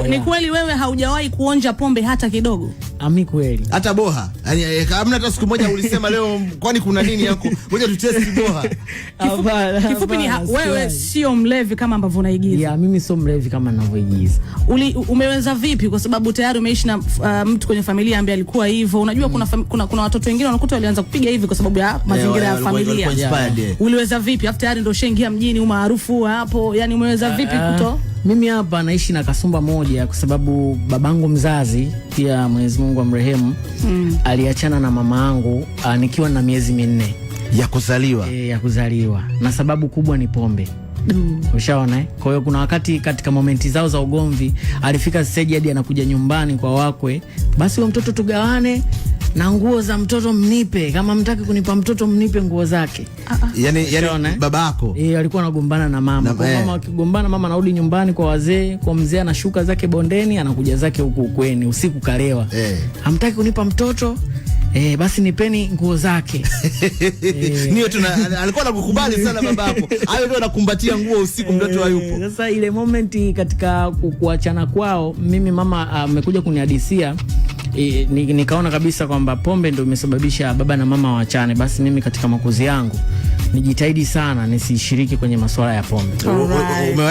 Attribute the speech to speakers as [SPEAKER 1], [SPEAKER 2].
[SPEAKER 1] Ni kweli wewe haujawahi kuonja pombe hata kidogo?
[SPEAKER 2] Ami kweli.
[SPEAKER 3] Hata boha. Yaani hamna hata siku moja ulisema leo kwani kuna nini yako? Ngoja tutesti boha.
[SPEAKER 1] Kifupi ni wewe sio mlevi kama ambavyo unaigiza.
[SPEAKER 2] Yeah, mimi sio mlevi kama ninavyoigiza.
[SPEAKER 1] Umeweza vipi kwa sababu tayari umeishi na mtu kwenye familia ambaye alikuwa hivyo. Unajua kuna watoto wengine wanakuta walianza kupiga hivi kwa sababu ya mazingira ya familia. Uliweza vipi? After tayari ndio ushaingia mjini umaarufu hapo. Yaani umeweza vipi kuto?
[SPEAKER 2] Mimi hapa naishi na kasumba moja kwa sababu babangu mzazi pia Mwenyezi Mungu amrehemu aliachana na mama yangu nikiwa na miezi 4
[SPEAKER 3] ya kuzaliwa.
[SPEAKER 2] Ya kuzaliwa. Na sababu kubwa ni pombe. Ushaona Kwa hiyo kuna wakati katika momenti zao za ugomvi alifika stage hadi anakuja nyumbani kwa wakwe, basi wa mtoto tugawane na nguo za mtoto mnipe, kama mtaki kunipa mtoto mnipe nguo zake.
[SPEAKER 3] Yani babako
[SPEAKER 2] alikuwa anagombana na mama. Kwa mama akigombana, mama anarudi nyumbani kwa wazee, kwa mzee anashuka zake bondeni, anakuja zake huku ukweni usiku kalewa. Hamtaki kunipa mtoto? Basi nipeni nguo zake.
[SPEAKER 3] Niyo alikuwa anakukubali sana babako. Hayo ndio anakumbatia nguo usiku mtoto hayupo.
[SPEAKER 2] Sasa ile momenti katika kuachana kwao, mimi mama amekuja kunihadisia, nikaona kabisa kwamba pombe ndio imesababisha baba na mama waachane. Basi mimi katika makuzi yangu nijitahidi sana nisishiriki kwenye masuala ya pombe.